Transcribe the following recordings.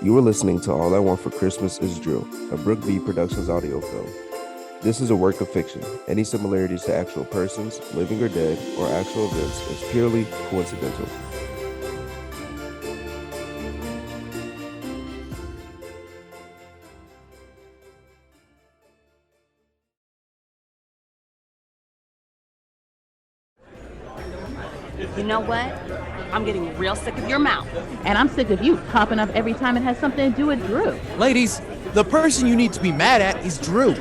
You are listening to All I Want for Christmas is Drew, a Brooke B Productions audio film. This is a work of fiction. Any similarities to actual persons, living or dead, or actual events is purely coincidental. You know what? I'm getting real sick of your mouth. And I'm sick of you popping up every time it has something to do with Drew. Ladies, the person you need to be mad at is Drew.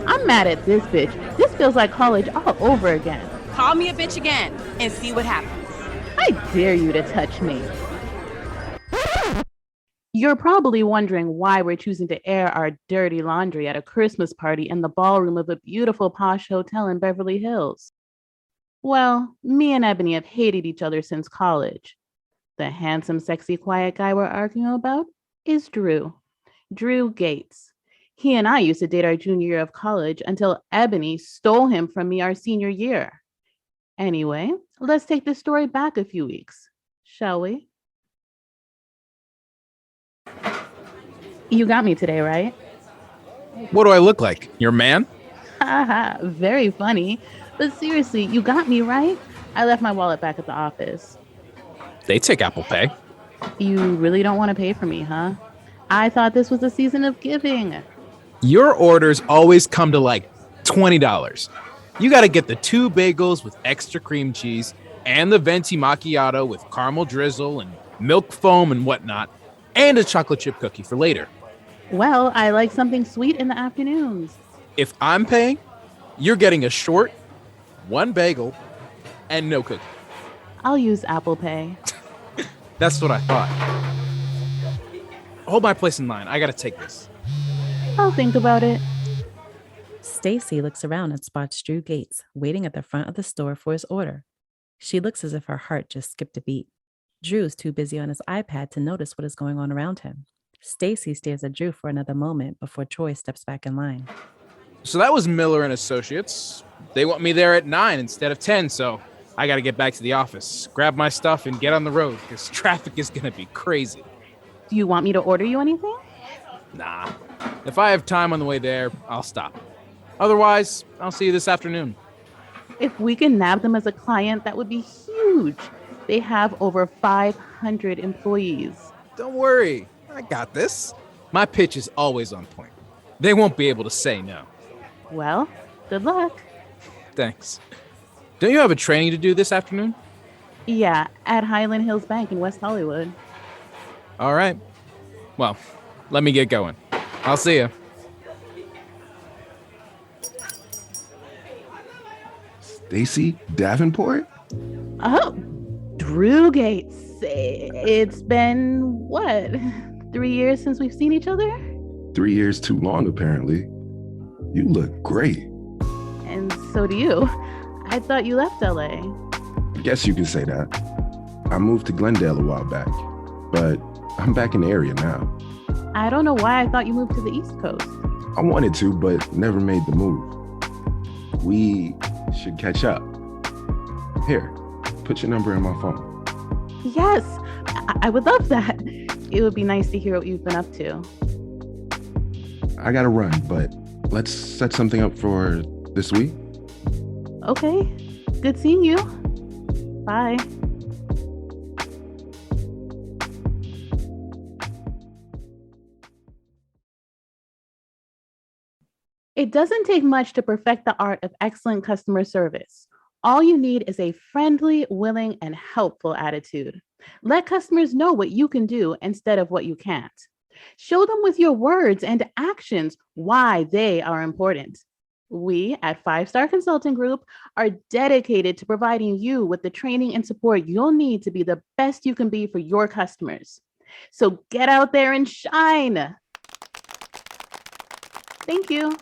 I'm mad at this bitch. This feels like college all over again. Call me a bitch again and see what happens. I dare you to touch me. You're probably wondering why we're choosing to air our dirty laundry at a Christmas party in the ballroom of a beautiful posh hotel in Beverly Hills. Well, me and Ebony have hated each other since college. The handsome, sexy, quiet guy we're arguing about is Drew. Drew Gates. He and I used to date our junior year of college until Ebony stole him from me our senior year. Anyway, let's take this story back a few weeks, shall we? You got me today, right? What do I look like? Your man? Haha, very funny. But seriously, you got me, right? I left my wallet back at the office. They take Apple Pay. You really don't want to pay for me, huh? I thought this was a season of giving. Your orders always come to like $20. You got to get the 2 bagels with extra cream cheese and the venti macchiato with caramel drizzle and milk foam and whatnot, and a chocolate chip cookie for later. Well, I like something sweet in the afternoons. If I'm paying, you're getting a short, 1 bagel, and no cookie. I'll use Apple Pay. That's what I thought. Hold my place in line. I gotta take this. I'll think about it. Stacy looks around and spots Drew Gates waiting at the front of the store for his order. She looks as if her heart just skipped a beat. Drew's too busy on his iPad to notice what is going on around him. Stacy stares at Drew for another moment before Troy steps back in line. So that was Miller and Associates. They want me there at 9 instead of 10, so I gotta get back to the office, grab my stuff, and get on the road, because traffic is gonna be crazy. Do you want me to order you anything? Nah. If I have time on the way there, I'll stop. Otherwise, I'll see you this afternoon. If we can nab them as a client, that would be huge. They have over 500 employees. Don't worry, I got this. My pitch is always on point. They won't be able to say no. Well, good luck. Thanks. Don't you have a training to do this afternoon? Yeah, at Highland Hills Bank in West Hollywood. All right. Well, let me get going. I'll see you. Stacy Davenport? Oh, Drew Gates. It's been, what, 3 years since we've seen each other? 3 years too long, apparently. You look great. And so do you. I thought you left LA. Guess you can say that. I moved to Glendale a while back, but I'm back in the area now. I don't know why I thought you moved to the East Coast. I wanted to, but never made the move. We should catch up. Here, put your number in my phone. Yes, I would love that. It would be nice to hear what you've been up to. I gotta run, but let's set something up for this week. Okay, good seeing you. Bye. It doesn't take much to perfect the art of excellent customer service. All you need is a friendly, willing, and helpful attitude. Let customers know what you can do instead of what you can't. Show them with your words and actions why they are important. We at 5-Star Consulting Group are dedicated to providing you with the training and support you'll need to be the best you can be for your customers. So get out there and shine. Thank you.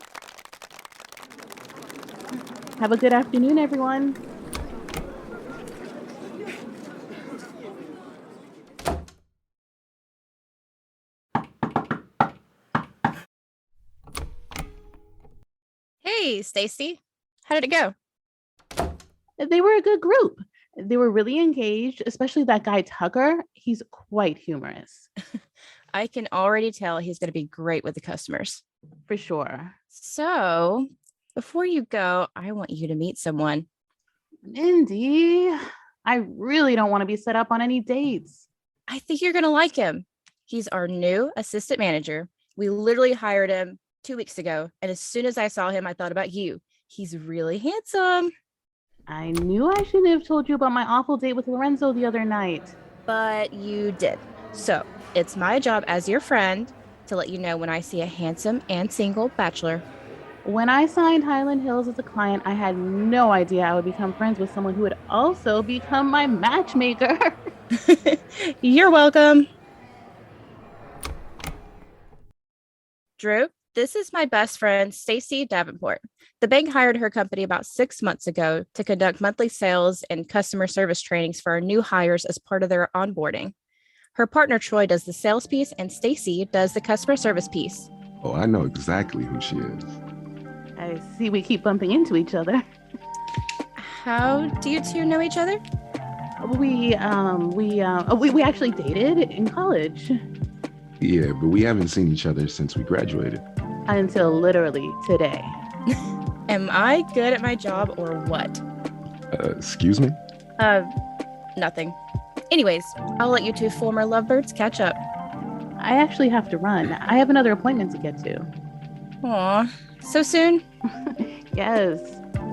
Have a good afternoon, everyone. Hey, Stacy. How did it go? They were a good group. They were really engaged, especially that guy Tucker. He's quite humorous. I can already tell he's going to be great with the customers. For sure. So, before you go, I want you to meet someone. Mindy, I really don't want to be set up on any dates. I think you're going to like him. He's our new assistant manager. We literally hired him 2 weeks ago, and as soon as I saw him, I thought about you. He's really handsome. I knew I shouldn't have told you about my awful date with Lorenzo the other night. But you did. So, it's my job as your friend to let you know when I see a handsome and single bachelor. When I signed Highland Hills as a client, I had no idea I would become friends with someone who would also become my matchmaker. You're welcome. Drew, this is my best friend, Stacy Davenport. The bank hired her company about 6 months ago to conduct monthly sales and customer service trainings for our new hires as part of their onboarding. Her partner, Troy, does the sales piece, and Stacy does the customer service piece. Oh, I know exactly who she is. I see we keep bumping into each other. How do you two know each other? We actually dated in college. Yeah, but we haven't seen each other since we graduated. Until literally today. Am I good at my job or what? Excuse me? Nothing. Anyways, I'll let you two former lovebirds catch up. I actually have to run. I have another appointment to get to. Aw, so soon? Yes.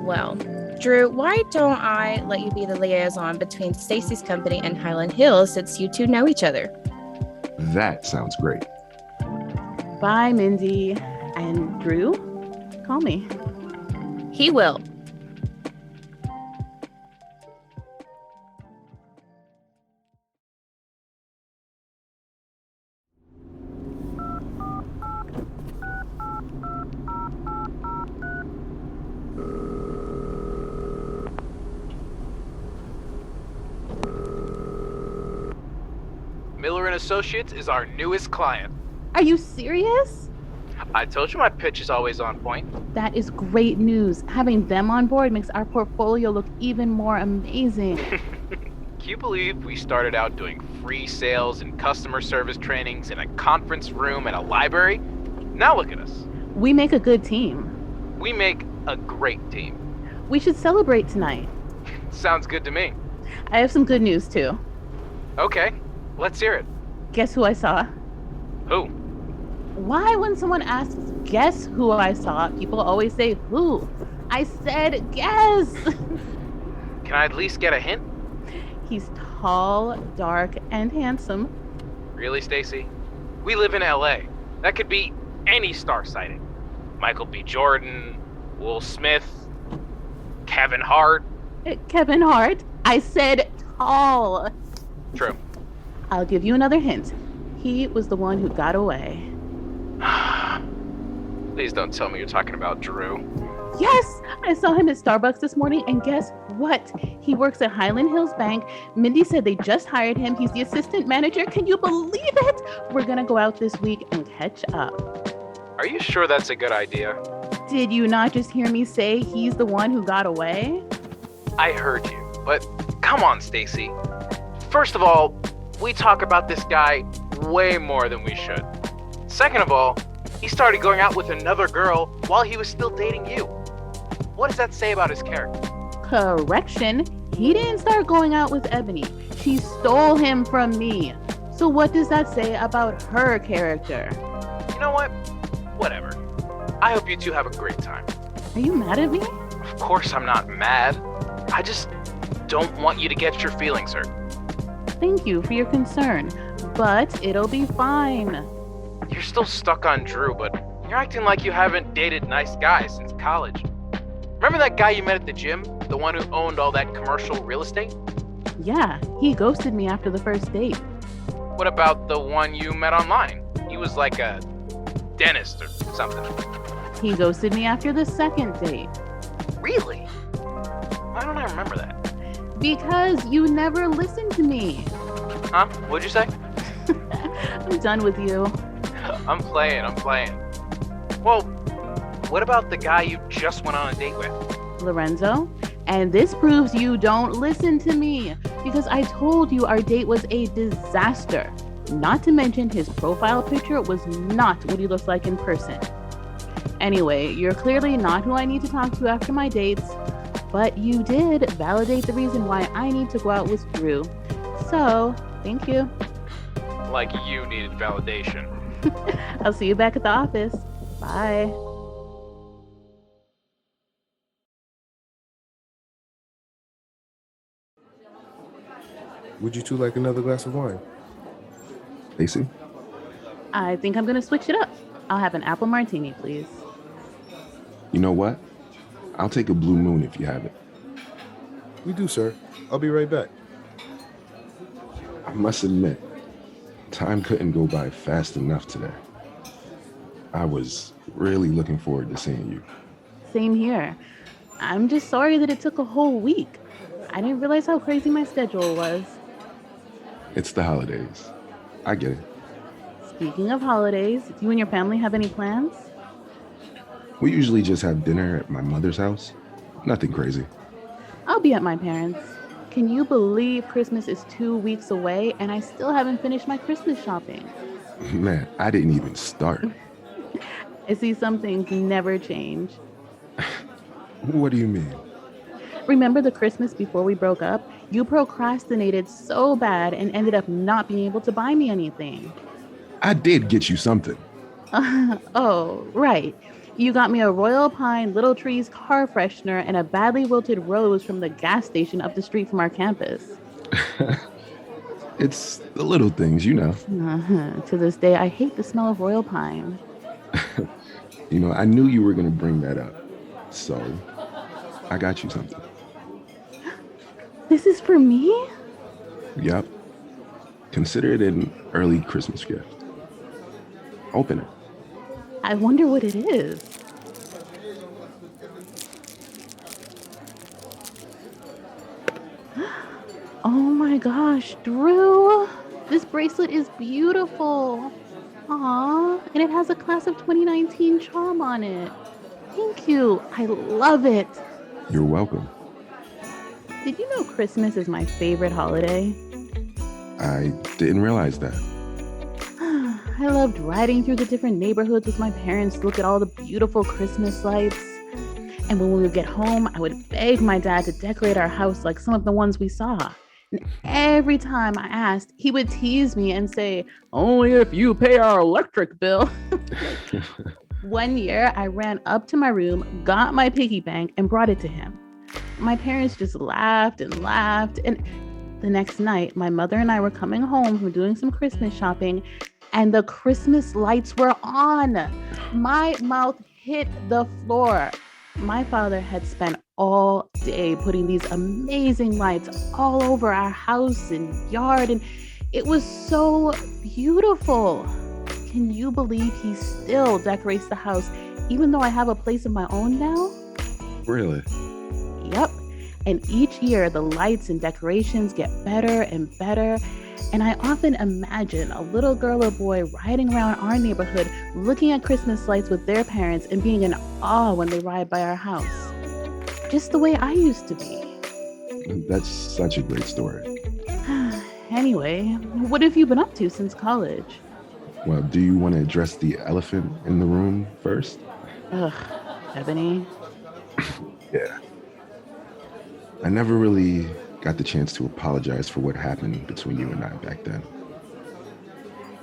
Well, Drew, why don't I let you be the liaison between Stacy's company and Highland Hills since you two know each other? That sounds great. Bye, Mindy. And Drew, call me. He will. Miller & Associates is our newest client. Are you serious? I told you my pitch is always on point. That is great news. Having them on board makes our portfolio look even more amazing. Can you believe we started out doing free sales and customer service trainings in a conference room at a library? Now look at us. We make a good team. We make a great team. We should celebrate tonight. Sounds good to me. I have some good news too. Okay, let's hear it. Guess who I saw? Who? Why, when someone asks, guess who I saw, people always say who? I said guess. Can I at least get a hint? He's tall, dark, and handsome. Really, Stacy? We live in LA. That could be any star sighting. Michael B. Jordan, Will Smith, Kevin Hart. Kevin Hart. I said tall. True. I'll give you another hint. He was the one who got away. Please don't tell me you're talking about Drew. Yes, I saw him at Starbucks this morning, and guess what? He works at Highland Hills Bank. Mindy said they just hired him. He's the assistant manager. Can you believe it? We're gonna go out this week and catch up. Are you sure that's a good idea? Did you not just hear me say he's the one who got away? I heard you, but come on, Stacy. First of all, we talk about this guy way more than we should. Second of all, he started going out with another girl while he was still dating you. What does that say about his character? Correction, he didn't start going out with Ebony. She stole him from me. So what does that say about her character? You know what? Whatever. I hope you two have a great time. Are you mad at me? Of course I'm not mad. I just don't want you to get your feelings hurt. Thank you for your concern, but it'll be fine. You're still stuck on Drew, but you're acting like you haven't dated nice guys since college. Remember that guy you met at the gym? The one who owned all that commercial real estate? Yeah, he ghosted me after the first date. What about the one you met online? He was like a dentist or something. He ghosted me after the second date. Really? Why don't I remember that? Because you never listened to me. Huh? What'd you say? I'm done with you. I'm playing. Well, what about the guy you just went on a date with? Lorenzo, and this proves you don't listen to me because I told you our date was a disaster. Not to mention his profile picture was not what he looks like in person. Anyway, you're clearly not who I need to talk to after my dates, but you did validate the reason why I need to go out with Drew. So, thank you. Like you needed validation. I'll see you back at the office. Bye. Would you two like another glass of wine? Stacy? I think I'm going to switch it up. I'll have an apple martini, please. You know what? I'll take a blue moon if you have it. We do, sir. I'll be right back. I must admit, time couldn't go by fast enough today. I was really looking forward to seeing you. Same here. I'm just sorry that it took a whole week. I didn't realize how crazy my schedule was. It's the holidays. I get it. Speaking of holidays, do you and your family have any plans? We usually just have dinner at my mother's house. Nothing crazy. I'll be at my parents'. Can you believe Christmas is 2 weeks away and I still haven't finished my Christmas shopping? Man, I didn't even start. I see some things never change. What do you mean? Remember the Christmas before we broke up? You procrastinated so bad and ended up not being able to buy me anything. I did get you something. Oh, right. You got me a Royal Pine Little Trees car freshener and a badly wilted rose from the gas station up the street from our campus. It's the little things, you know. To this day, I hate the smell of Royal Pine. You know, I knew you were going to bring that up. So, I got you something. This is for me? Yep. Consider it an early Christmas gift. Open it. I wonder what it is. Oh my gosh, Drew. This bracelet is beautiful. Aw, and it has a class of 2019 charm on it. Thank you. I love it. You're welcome. Did you know Christmas is my favorite holiday? I didn't realize that. I loved riding through the different neighborhoods with my parents to look at all the beautiful Christmas lights. And when we would get home, I would beg my dad to decorate our house like some of the ones we saw. And every time I asked, he would tease me and say, "Only if you pay our electric bill." One year, I ran up to my room, got my piggy bank, and brought it to him. My parents just laughed and laughed. And the next night, my mother and I were coming home from doing some Christmas shopping, and the Christmas lights were on. My mouth hit the floor. My father had spent all day putting these amazing lights all over our house and yard, and it was so beautiful. Can you believe he still decorates the house, even though I have a place of my own now? Really? Yep. And each year, the lights and decorations get better and better. And I often imagine a little girl or boy riding around our neighborhood, looking at Christmas lights with their parents and being in awe when they ride by our house. Just the way I used to be. That's such a great story. Anyway, what have you been up to since college? Well, do you want to address the elephant in the room first? Ugh, Ebony. Yeah. I never really got the chance to apologize for what happened between you and I back then.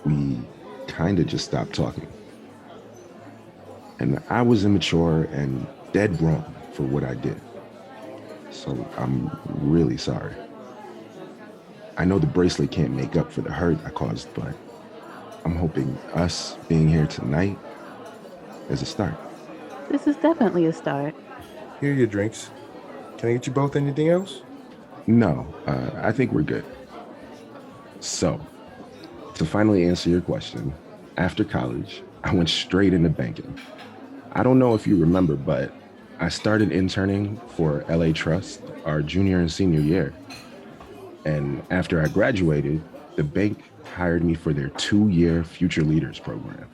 We kind of just stopped talking. And I was immature and dead wrong for what I did. So I'm really sorry. I know the bracelet can't make up for the hurt I caused, but I'm hoping us being here tonight is a start. This is definitely a start. Here are your drinks. Can I get you both anything else? No, I think we're good. So, to finally answer your question, after college, I went straight into banking. I don't know if you remember, but I started interning for LA Trust our junior and senior year. And after I graduated, the bank hired me for their 2-year Future Leaders program.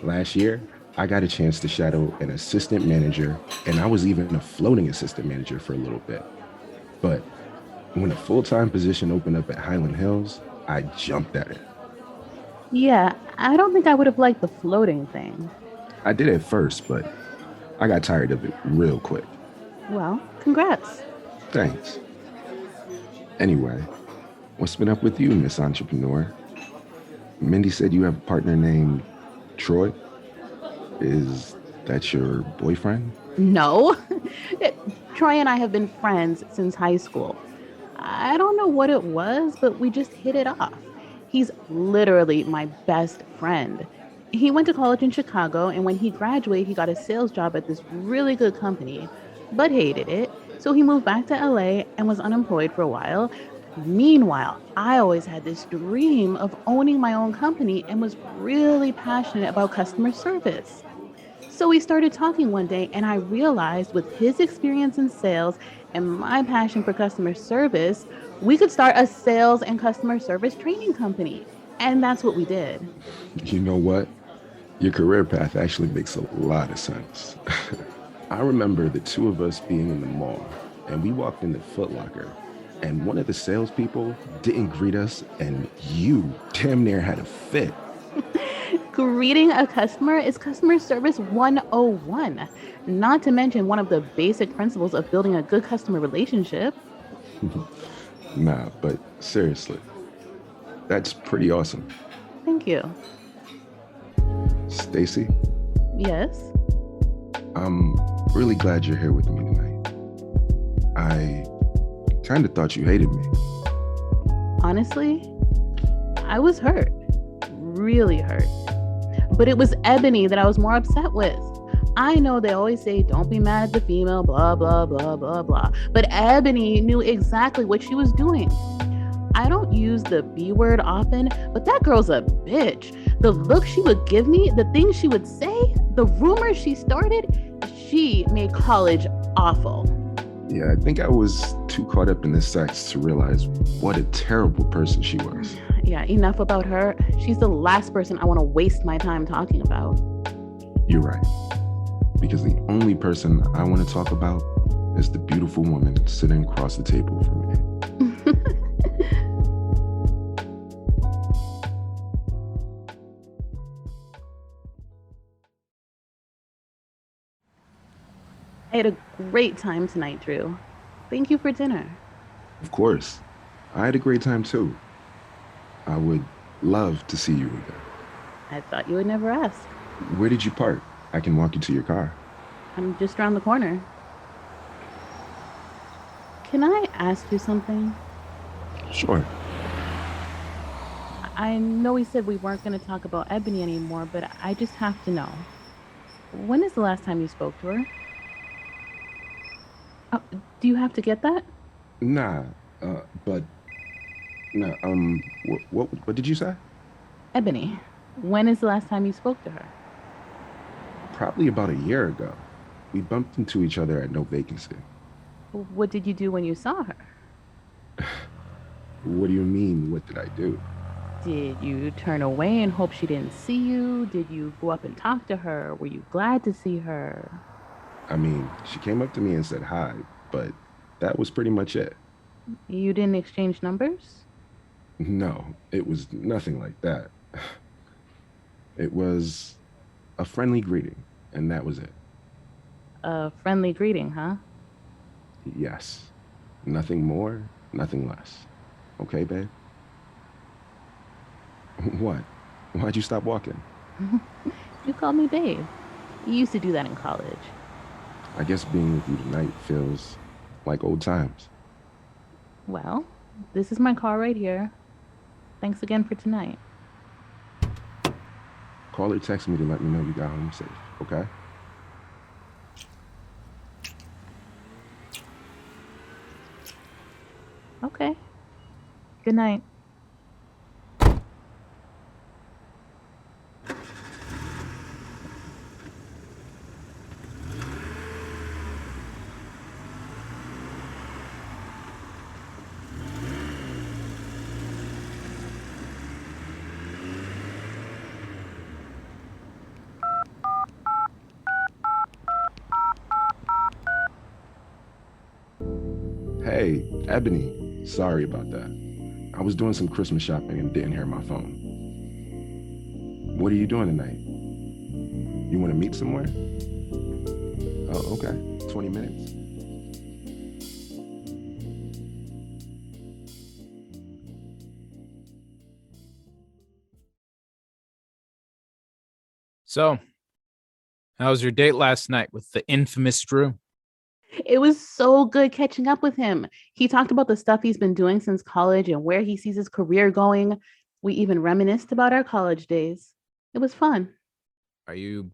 Last year, I got a chance to shadow an assistant manager, and I was even a floating assistant manager for a little bit. But when a full-time position opened up at Highland Hills, I jumped at it. Yeah, I don't think I would have liked the floating thing. I did at first, but I got tired of it real quick. Well, congrats. Thanks. Anyway, what's been up with you, Miss Entrepreneur? Mindy said you have a partner named Troy. Is that your boyfriend? No. Troy and I have been friends since high school. I don't know what it was, but we just hit it off. He's literally my best friend. He went to college in Chicago, and when he graduated, he got a sales job at this really good company, but hated it. So he moved back to LA and was unemployed for a while. Meanwhile, I always had this dream of owning my own company and was really passionate about customer service. So we started talking one day, and I realized with his experience in sales and my passion for customer service, we could start a sales and customer service training company. And that's what we did. You know what? Your career path actually makes a lot of sense. I remember the two of us being in the mall, and we walked into Foot Locker, and one of the salespeople didn't greet us, and you damn near had a fit. Greeting a customer is customer service 101, not to mention one of the basic principles of building a good customer relationship. Nah, but seriously, that's pretty awesome. Thank you. Stacy, Yes. I'm really glad you're here with me tonight. I kind of thought you hated me. Honestly, I was hurt, really hurt. But it was Ebony that I was more upset with. I know they always say, don't be mad at the female, blah, blah, blah, blah, blah. But Ebony knew exactly what she was doing. I don't use the B word often, but that girl's a bitch. The look she would give me, the things she would say, the rumors she started, she made college awful. Yeah, I think I was too caught up in the sex to realize what a terrible person she was. Yeah, enough about her. She's the last person I want to waste my time talking about. You're right. Because the only person I want to talk about is the beautiful woman sitting across the table from me. I had a great time tonight, Drew. Thank you for dinner. Of course, I had a great time too. I would love to see you again. I thought you would never ask. Where did you park? I can walk you to your car. I'm just around the corner. Can I ask you something? Sure. I know we said we weren't going to talk about Ebony anymore, but I just have to know. When is the last time you spoke to her? Oh, do you have to get that? Nah, but nah, what did you say? Ebony, when is the last time you spoke to her? Probably about a year ago. We bumped into each other at No Vacancy. What did you do when you saw her? What do you mean, what did I do? Did you turn away and hope she didn't see you? Did you go up and talk to her? Were you glad to see her? I mean, she came up to me and said hi, but that was pretty much it. You didn't exchange numbers? No, it was nothing like that. It was a friendly greeting, and that was it. A friendly greeting, huh? Yes. Nothing more, nothing less. Okay, babe? What? Why'd you stop walking? You called me babe. You used to do that in college. I guess being with you tonight feels like old times. Well, this is my car right here. Thanks again for tonight. Call or text me to let me know you got home safe, okay? Okay. Good night. Hey, Ebony, sorry about that. I was doing some Christmas shopping and didn't hear my phone. What are you doing tonight? You want to meet somewhere? Oh, okay. 20 minutes. So, how was your date last night with the infamous Drew? It was so good catching up with him. He talked about the stuff he's been doing since college and where he sees his career going. We even reminisced about our college days. It was fun. Are you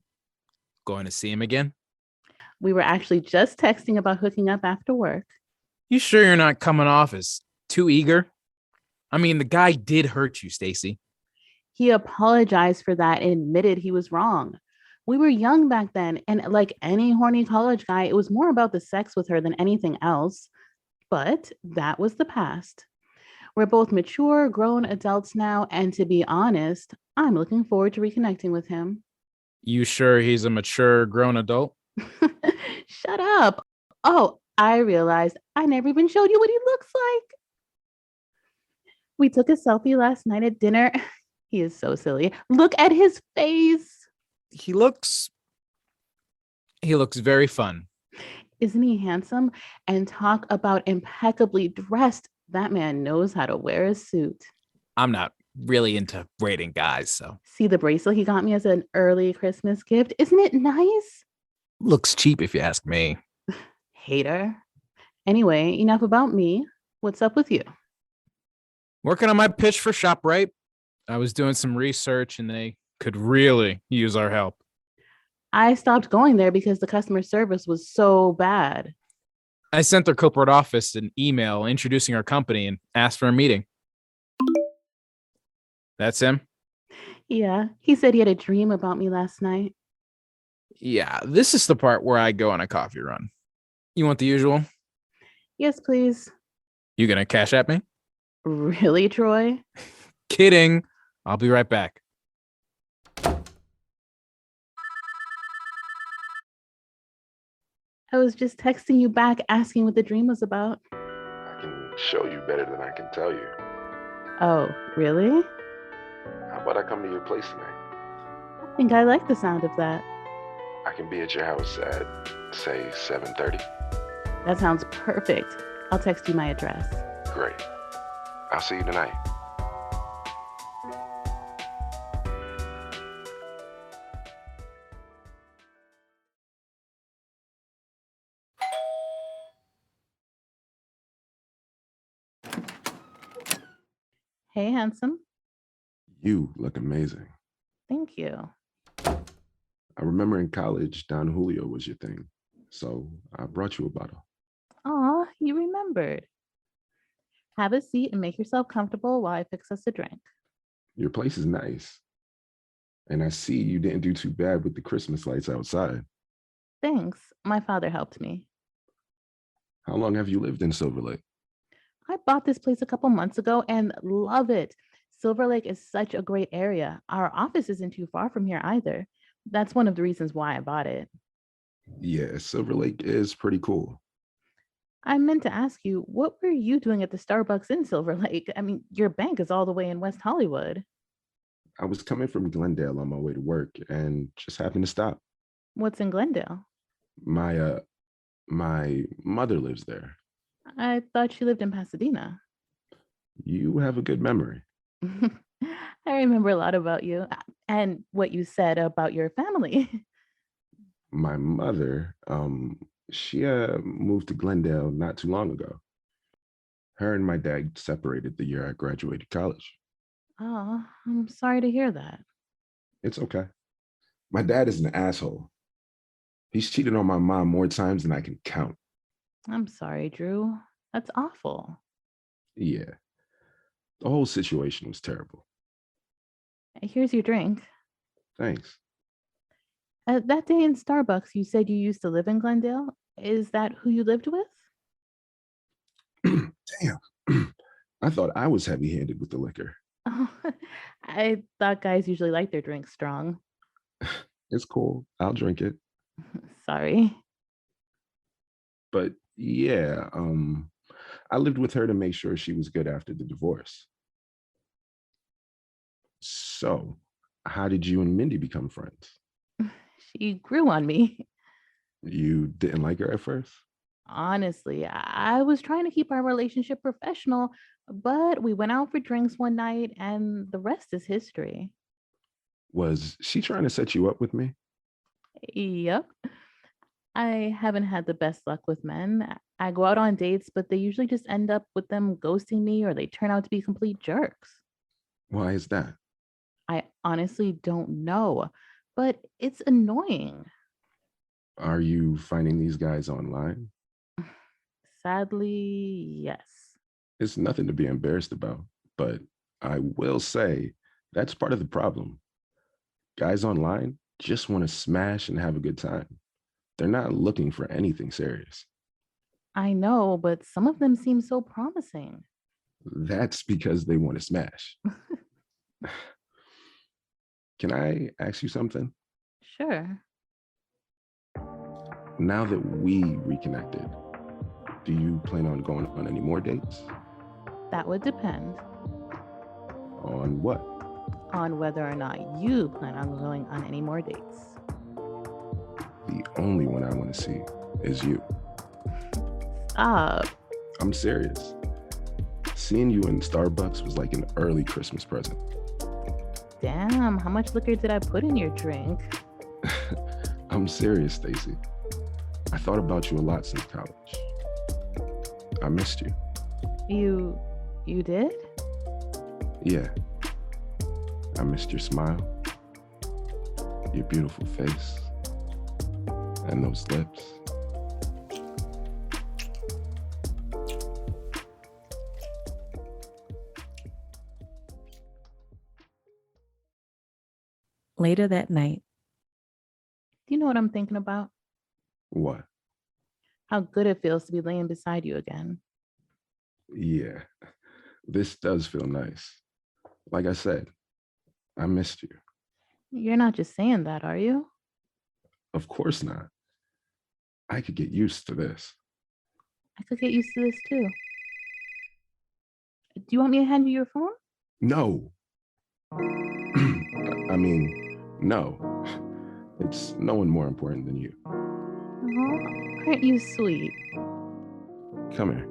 going to see him again? We were actually just texting about hooking up after work. You sure you're not coming off as too eager? I mean, the guy did hurt you, Stacy. He apologized for that and admitted he was wrong. We were young back then, and like any horny college guy, it was more about the sex with her than anything else. But that was the past. We're both mature, grown adults now, and to be honest, I'm looking forward to reconnecting with him. You sure he's a mature, grown adult? Shut up. Oh, I realized I never even showed you what he looks like. We took a selfie last night at dinner. He is so silly. Look at his face. He looks very fun. Isn't he handsome? And talk about impeccably dressed. That man knows how to wear a suit. I'm not really into rating guys, so. See the bracelet he got me as an early Christmas gift? Isn't it nice? Looks cheap if you ask me. Hater. Anyway, enough about me. What's up with you? Working on my pitch for ShopRite. I was doing some research and they could really use our help. I stopped going there because the customer service was so bad. I sent their corporate office an email introducing our company and asked for a meeting. That's him? Yeah, he said he had a dream about me last night. Yeah, this is the part where I go on a coffee run. You want the usual? Yes, please. You gonna cash at me? Really, Troy? Kidding. I'll be right back. I was just texting you back asking what the dream was about. I can show you better than I can tell you. Oh, really? How about I come to your place tonight? I think I like the sound of that. I can be at your house at, say, 7:30. That sounds perfect. I'll text you my address. Great. I'll see you tonight. Hey, handsome. You look amazing. Thank you. I remember in college, Don Julio was your thing. So I brought you a bottle. Aw, you remembered. Have a seat and make yourself comfortable while I fix us a drink. Your place is nice. And I see you didn't do too bad with the Christmas lights outside. Thanks. My father helped me. How long have you lived in Silver Lake? I bought this place a couple months ago and love it. Silver Lake is such a great area. Our office isn't too far from here either. That's one of the reasons why I bought it. Yeah, Silver Lake is pretty cool. I meant to ask you, what were you doing at the Starbucks in Silver Lake? I mean, your bank is all the way in West Hollywood. I was coming from Glendale on my way to work and just happened to stop. What's in Glendale? My mother lives there. I thought she lived in Pasadena. You have a good memory. I remember a lot about you and what you said about your family. My mother, she moved to Glendale not too long ago. Her and my dad separated the year I graduated college. Oh, I'm sorry to hear that. It's okay. My dad is an asshole. He's cheated on my mom more times than I can count. I'm sorry, Drew. That's awful. Yeah, the whole situation was terrible. Here's your drink. Thanks. That day in Starbucks, you said you used to live in Glendale. Is that who you lived with? Damn. I thought I was heavy-handed with the liquor. Oh, I thought guys usually like their drinks strong. It's cool. I'll drink it. Sorry. But yeah, I lived with her to make sure she was good after the divorce. So How did you and Mindy become friends? She grew on me. You didn't like her at first? Honestly, I was trying to keep our relationship professional, but we went out for drinks one night and the rest is history. Was she trying to set you up with me? Yep. I haven't had the best luck with men. I go out on dates, but they usually just end up with them ghosting me or they turn out to be complete jerks. Why is that? I honestly don't know, but it's annoying. Are you finding these guys online? Sadly, yes. It's nothing to be embarrassed about, but I will say that's part of the problem. Guys online just want to smash and have a good time. They're not looking for anything serious. I know, but some of them seem so promising. That's because they want to smash. Can I ask you something? Sure. Now that we reconnected, do you plan on going on any more dates? That would depend On what? on whether or not you plan on going on any more dates. The only one I want to see is you. Stop. I'm serious. Seeing you in Starbucks was like an early Christmas present. Damn, how much liquor did I put in your drink? I'm serious, Stacy. I thought about you a lot since college. I missed you. You did? Yeah. I missed your smile, your beautiful face, and those lips. Later that night, Do you know what I'm thinking about? What? How good it feels to be laying beside you again. Yeah, this does feel nice. Like I said, I missed you. You're not just saying that, are you? Of course not. I could get used to this. I could get used to this too. Do you want me to hand you your phone? No. I mean, no. It's no one more important than you. Oh, aren't you sweet? Come here.